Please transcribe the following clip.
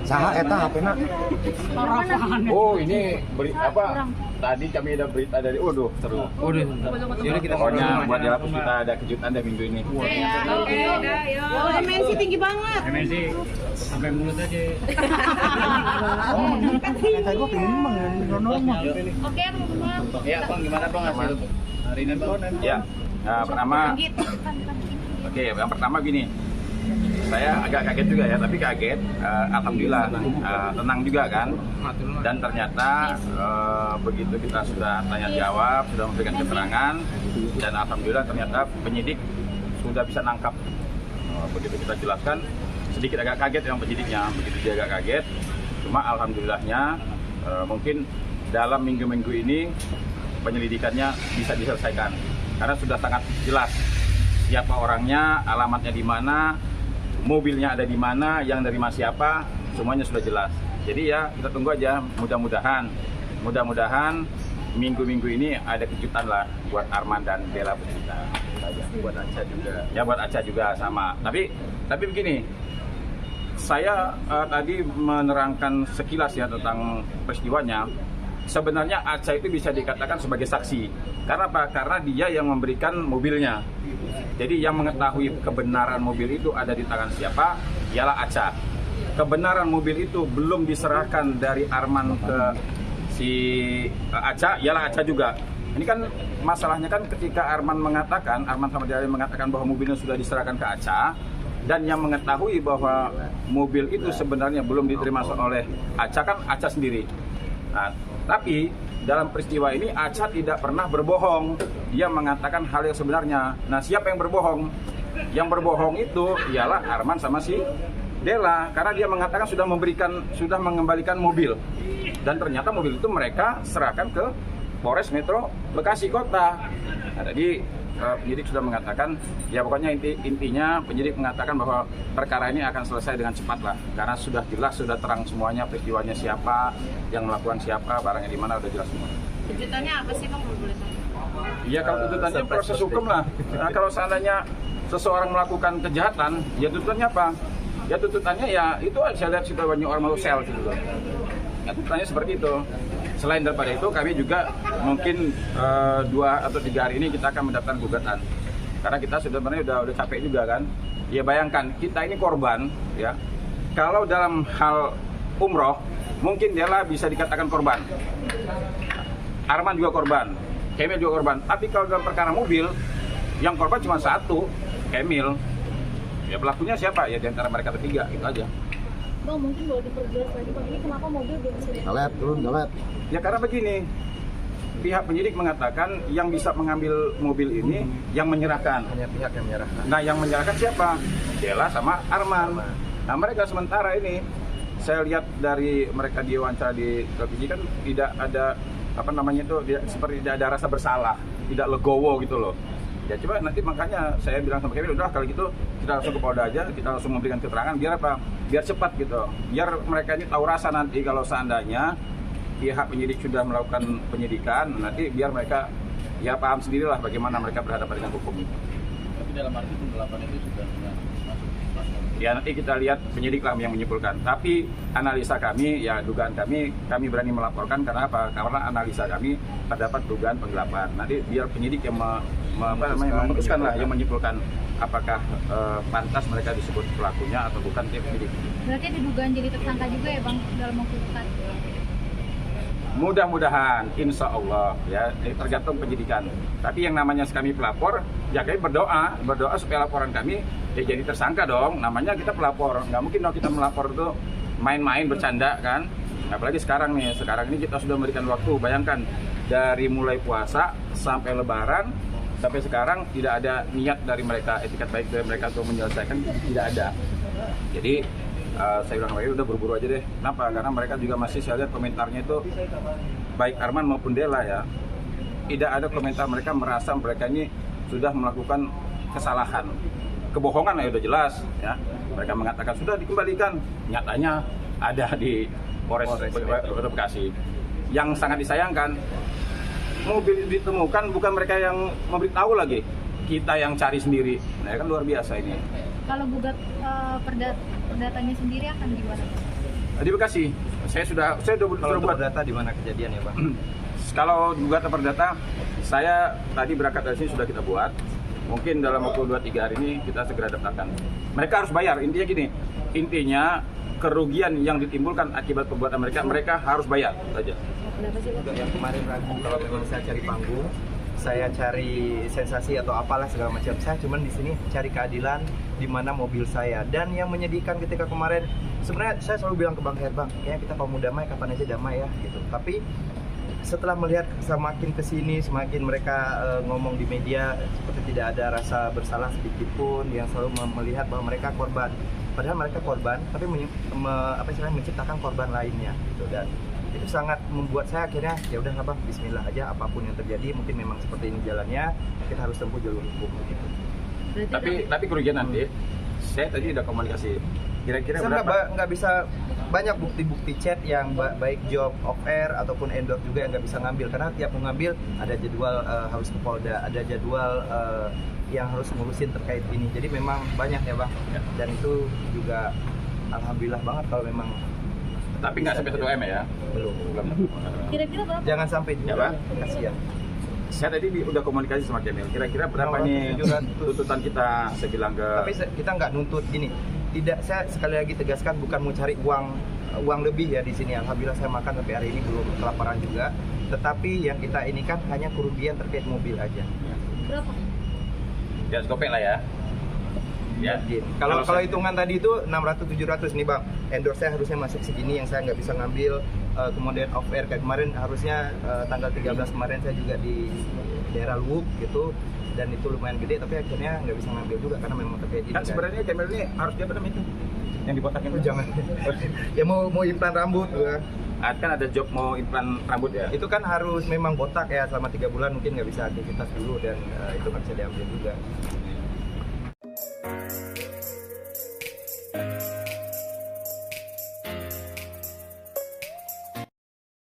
Saha eta HP-na? Oh, ini beri apa? Tadi kami ada berita dari seru. Jadi kita Pokoknya buat Delapus kita ada kejutan deh minggu ini. Oke, udah, yuk. MNC tinggi banget. MNC sampai mulut aja. Kata gua pengen normal. Oke, teman-teman. Ya, Bang, gimana Bang hasil hari ini Bang? Ya. Nah, pertama Oke, yang pertama gini. Saya agak kaget juga ya, tapi kaget. Alhamdulillah, tenang juga kan. Dan ternyata begitu kita sudah tanya jawab, sudah memberikan keterangan, dan alhamdulillah ternyata penyidik sudah bisa nangkap. Begitu kita jelaskan, sedikit agak kaget yang penyidiknya, begitu dia agak kaget. Cuma alhamdulillahnya mungkin dalam minggu-minggu ini penyelidikannya bisa diselesaikan, karena sudah sangat jelas siapa orangnya, alamatnya di mana, mobilnya ada di mana, yang dari mas siapa, semuanya sudah jelas. Jadi ya kita tunggu aja, mudah-mudahan minggu-minggu ini ada kejutan lah buat Arman dan Bella kita. Buat Aca juga. Ya buat Aca juga sama. Tapi begini, saya tadi menerangkan sekilas ya tentang peristiwanya. Sebenarnya Aca itu bisa dikatakan sebagai saksi. Karena apa? Karena dia yang memberikan mobilnya. Jadi yang mengetahui kebenaran mobil itu ada di tangan siapa, ialah Aca. Kebenaran mobil itu belum diserahkan dari Arman ke si Aca, ialah Aca juga. Ini kan masalahnya kan ketika Arman sama Delapus mengatakan bahwa mobilnya sudah diserahkan ke Aca, dan yang mengetahui bahwa mobil itu sebenarnya belum diterima oleh Aca kan Aca sendiri. Nah, tapi dalam peristiwa ini Aca tidak pernah berbohong. Dia mengatakan hal yang sebenarnya. Nah, siapa yang berbohong? Yang berbohong itu ialah Arman sama si Della, karena dia mengatakan sudah mengembalikan mobil. Dan ternyata mobil itu mereka serahkan ke Polres Metro Bekasi Kota. Nah, tadi penyidik sudah mengatakan, ya pokoknya intinya penyidik mengatakan bahwa perkara ini akan selesai dengan cepat lah, karena sudah jelas, sudah terang semuanya, peristiwanya siapa, yang melakukan siapa, barangnya di mana, udah jelas semua. Tuntutannya apa sih Bang, kalau boleh tahu? Iya, kalau tuntutannya proses hukum lah. Nah, kalau seandainya seseorang melakukan kejahatan, ya tuntutannya apa? Ya tuntutannya ya itu saya lihat situ banyak orang mau sel gitu loh. Ya tuntutannya seperti itu. Selain daripada itu, kami juga mungkin 2 atau 3 hari ini kita akan mendaftarkan gugatan. Karena kita sebenarnya udah capek juga kan. Ya bayangkan, kita ini korban ya. Kalau dalam hal umroh, mungkin Della bisa dikatakan korban. Arman juga korban, Kemil juga korban. Tapi kalau dalam perkara mobil, yang korban cuma satu, Kemil. Ya pelakunya siapa? Ya di antara mereka bertiga, gitu aja. Bang, mungkin boleh diperjelas lagi Bang, ini kenapa mobil belum bisa Galet, turun galet. Ya karena begini, pihak penyidik mengatakan yang bisa mengambil mobil ini yang menyerahkan. Hanya pihak yang menyerahkan. Nah, yang menyerahkan siapa? Della sama Arman. Nah, mereka sementara ini, saya lihat dari mereka diwawancara di televisi kan tidak ada seperti tidak ada rasa bersalah, tidak legowo gitu loh. Ya coba nanti makanya saya bilang sama Kevin, udah kalau gitu kita langsung ke Polda aja, kita langsung memberikan keterangan biar apa? Biar cepat gitu. Biar mereka ini tahu rasa nanti kalau seandainya pihak penyidik sudah melakukan penyidikan, nanti biar mereka ya paham sendirilah bagaimana mereka berhadapan dengan hukum itu. Tapi dalam arti penggelapan itu juga sudah masuk. Ya nanti kita lihat penyidik lah yang menyimpulkan. Tapi analisa kami, ya dugaan kami berani melaporkan karena apa? Karena analisa kami terdapat dugaan penggelapan. Nanti biar penyidik yang memutuskan lah, yang menyimpulkan apakah pantas mereka disebut pelakunya atau bukan, tim penyidik. Berarti ada dugaan jadi tersangka juga ya Bang dalam waktu dekat? Mudah-mudahan, insya Allah ya, tergantung penyidikan. Tapi yang namanya kami pelapor, ya kami berdoa supaya laporan kami ya jadi tersangka dong. Namanya kita pelapor, nggak mungkin kalau kita melapor itu main-main bercanda kan. Apalagi sekarang ini kita sudah memberikan waktu. Bayangkan dari mulai puasa sampai Lebaran sampai sekarang tidak ada niat dari mereka, etikat baik dari mereka untuk menyelesaikan, tidak ada. Jadi saya bilang udah buru-buru aja deh. Kenapa? Karena mereka juga masih, saya lihat komentarnya itu baik Arman maupun Della ya, tidak ada komentar mereka merasa mereka ini sudah melakukan kesalahan, kebohongan ya udah jelas ya. Mereka mengatakan sudah dikembalikan, nyatanya ada di Polres Polres Kota Bekasi. Yang sangat disayangkan, mobil ditemukan bukan mereka yang memberitahu lagi, kita yang cari sendiri. Nah, kan luar biasa ini. Kalau gugat perdatanya sendiri akan gimana? Di Bekasi, saya sudah Kalau buat. data di mana kejadian ya, Bang? Kalau gugatan perdata, saya tadi berangkat dari sini sudah kita buat. Mungkin dalam waktu 2-3 hari ini kita segera daftarkan. Mereka harus bayar. Intinya gini, intinya kerugian yang ditimbulkan akibat perbuatan mereka harus bayar saja. Untuk yang kemarin ragu kalau memang saya cari panggung, saya cari sensasi atau apalah segala macam. Saya cuman di sini cari keadilan di mana mobil saya. Dan yang menyedihkan ketika kemarin, sebenarnya saya selalu bilang ke Bang Herbang, kayaknya kita mau damai kapan aja damai ya gitu. Tapi setelah melihat semakin kesini, semakin mereka ngomong di media seperti tidak ada rasa bersalah sedikit pun, yang selalu melihat bahwa mereka korban. Padahal mereka korban, tapi menciptakan korban lainnya gitu. Dan itu sangat membuat saya akhirnya ya udah Bang, bismillah aja, apapun yang terjadi mungkin memang seperti ini jalannya, kita harus tempuh jalur hukum gitu. Tapi kerugian nanti, saya tadi udah komunikasi. Kira-kira Saya berapa? nggak bisa, banyak bukti-bukti chat yang baik job off air ataupun endorse juga yang nggak bisa ngambil, karena tiap mau ngambil ada jadwal harus ke Polda, ada jadwal yang harus ngurusin terkait ini. Jadi memang banyak ya Bang, dan itu juga alhamdulillah banget kalau memang. Tapi nggak sampai 1 M ya? Belum. Kira-kira berapa? Jangan sampai juga, Ya, Bang. kasihan. Saya tadi udah komunikasi sama Kemil. Kira-kira berapa Berapa? nih 700. tuntutan kita? Saya bilang ke. Tapi kita nggak nuntut gini. Tidak, saya sekali lagi tegaskan bukan mau cari uang lebih ya di sini. Alhamdulillah saya makan sampai hari ini belum kelaparan juga. Tetapi yang kita ini kan hanya kerugian terkait mobil aja. Berapa? Ya, gopeng lah ya. Ya. Mungkin. Kalau hitungan tadi itu 600-700 nih Bang. Endorse saya harusnya masuk segini yang saya nggak bisa ngambil. Kemudian off air kayak kemarin harusnya tanggal 13 kemarin saya juga di daerah Luwuk gitu. Dan itu lumayan gede, tapi akhirnya nggak bisa ngambil juga karena memang terkait ini. Kan sebenarnya Kemil ini harus dia apa namanya itu? Yang dibotakin Oh, jangan. Ya mau implan rambut juga. Kan ada job mau implan rambut ya. Itu kan harus memang botak ya selama 3 bulan, mungkin nggak bisa aktivitas dulu dan itu kan bisa diambil juga.